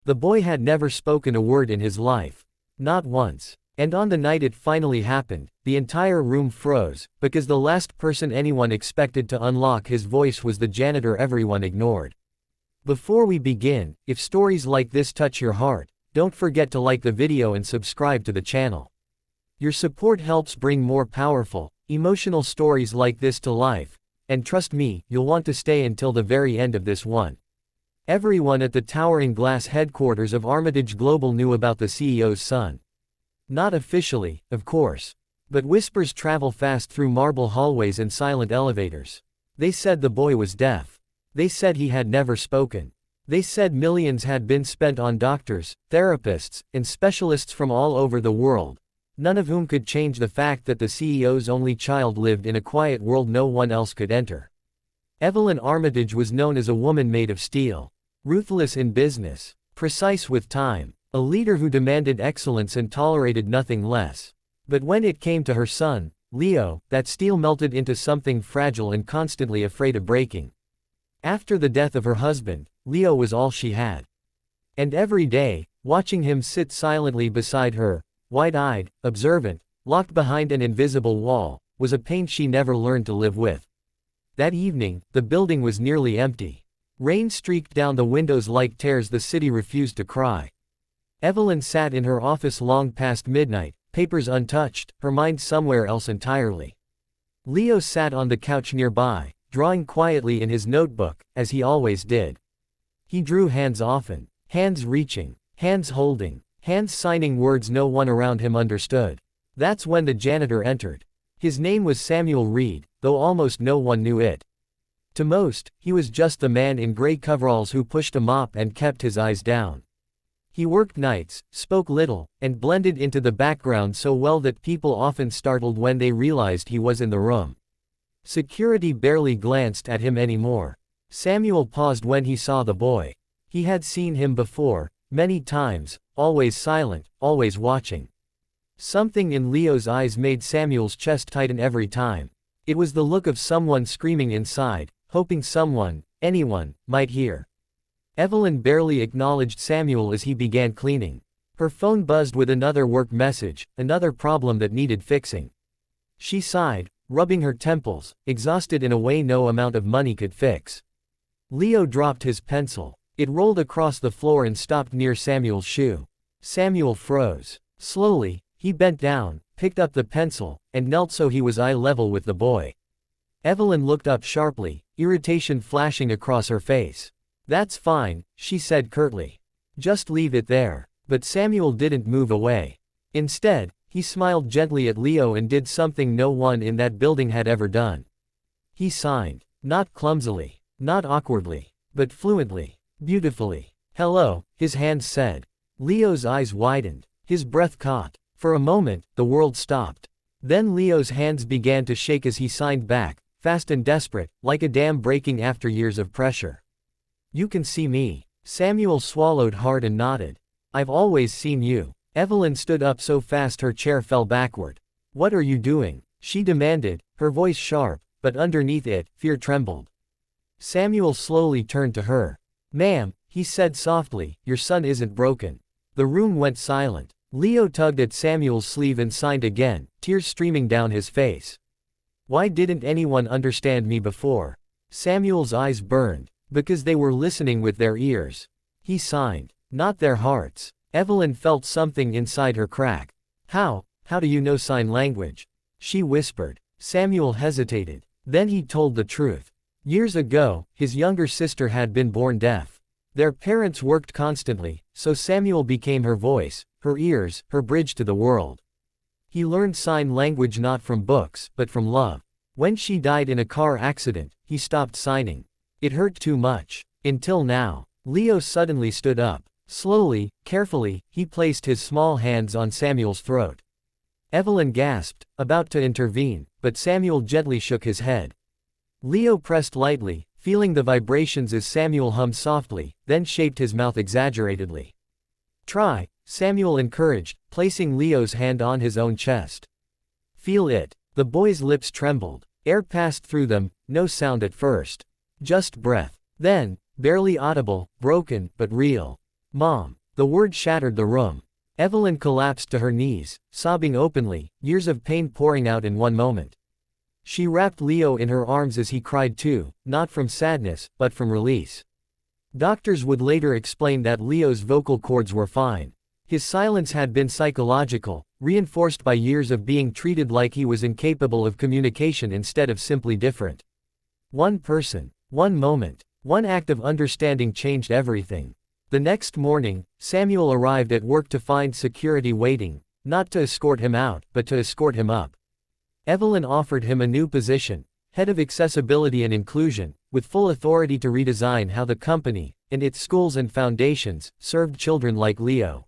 The boy had never spoken a word in his life. Not once. And on the night it finally happened, the entire room froze, because the last person anyone expected to unlock his voice was the janitor everyone ignored. Before we begin, if stories like this touch your heart, don't forget to like the video and subscribe to the channel. Your support helps bring more powerful, emotional stories like this to life, and trust me, you'll want to stay until the very end of this one. Everyone at the towering glass headquarters of Armitage Global knew about the CEO's son. Not officially, of course. But whispers travel fast through marble hallways and silent elevators. They said the boy was deaf. They said he had never spoken. They said millions had been spent on doctors, therapists, and specialists from all over the world, none of whom could change the fact that the CEO's only child lived in a quiet world no one else could enter. Evelyn Armitage was known as a woman made of steel. Ruthless in business. Precise with time. A leader who demanded excellence and tolerated nothing less. But when it came to her son, Leo, that steel melted into something fragile and constantly afraid of breaking. After the death of her husband, Leo was all she had. And every day, watching him sit silently beside her, wide-eyed, observant, locked behind an invisible wall, was a pain she never learned to live with. That evening, the building was nearly empty. Rain streaked down the windows like tears the city refused to cry. Evelyn sat in her office long past midnight, papers untouched, her mind somewhere else entirely. Leo sat on the couch nearby, drawing quietly in his notebook, as he always did. He drew hands often, hands reaching, hands holding, hands signing words no one around him understood. That's when the janitor entered. His name was Samuel Reed, though almost no one knew it. To most, he was just the man in gray coveralls who pushed a mop and kept his eyes down. He worked nights, spoke little, and blended into the background so well that people often startled when they realized he was in the room. Security barely glanced at him anymore. Samuel paused when he saw the boy. He had seen him before, many times, always silent, always watching. Something in Leo's eyes made Samuel's chest tighten every time. It was the look of someone screaming inside, hoping someone, anyone, might hear. Evelyn barely acknowledged Samuel as he began cleaning. Her phone buzzed with another work message, another problem that needed fixing. She sighed, rubbing her temples, exhausted in a way no amount of money could fix. Leo dropped his pencil. It rolled across the floor and stopped near Samuel's shoe. Samuel froze. Slowly, he bent down, picked up the pencil, and knelt so he was eye level with the boy. Evelyn looked up sharply, irritation flashing across her face. "That's fine," she said curtly. "Just leave it there." But Samuel didn't move away. Instead, he smiled gently at Leo and did something no one in that building had ever done. He signed. Not clumsily, not awkwardly, but fluently, beautifully. "Hello," his hands said. Leo's eyes widened. His breath caught. For a moment, the world stopped. Then Leo's hands began to shake as he signed back, fast and desperate, like a dam breaking after years of pressure. "You can see me." Samuel swallowed hard and nodded. "I've always seen you." Evelyn stood up so fast her chair fell backward. "What are you doing?" she demanded, her voice sharp, but underneath it, fear trembled. Samuel slowly turned to her. "Ma'am," he said softly, "your son isn't broken." The room went silent. Leo tugged at Samuel's sleeve and signed again, tears streaming down his face. "Why didn't anyone understand me before?" Samuel's eyes burned. Because they were listening with their ears. He signed. Not their hearts. Evelyn felt something inside her crack. How do you know sign language?" she whispered. Samuel hesitated. Then he told the truth. Years ago, his younger sister had been born deaf. Their parents worked constantly, so Samuel became her voice, her ears, her bridge to the world. He learned sign language not from books, but from love. When she died in a car accident, he stopped signing. It hurt too much. Until now. Leo suddenly stood up. Slowly, carefully, he placed his small hands on Samuel's throat. Evelyn gasped, about to intervene, but Samuel gently shook his head. Leo pressed lightly, feeling the vibrations as Samuel hummed softly, then shaped his mouth exaggeratedly. "Try," Samuel encouraged, placing Leo's hand on his own chest. "Feel it." The boy's lips trembled. Air passed through them, no sound at first. Just breath. Then, barely audible, broken, but real. Mom. The word shattered the room. Evelyn collapsed to her knees, sobbing openly, years of pain pouring out in one moment. She wrapped Leo in her arms as he cried too, not from sadness, but from release. Doctors would later explain that Leo's vocal cords were fine. His silence had been psychological, reinforced by years of being treated like he was incapable of communication instead of simply different. One person, one moment, one act of understanding changed everything. The next morning, Samuel arrived at work to find security waiting, not to escort him out, but to escort him up. Evelyn offered him a new position, head of accessibility and inclusion, with full authority to redesign how the company, and its schools and foundations, served children like Leo.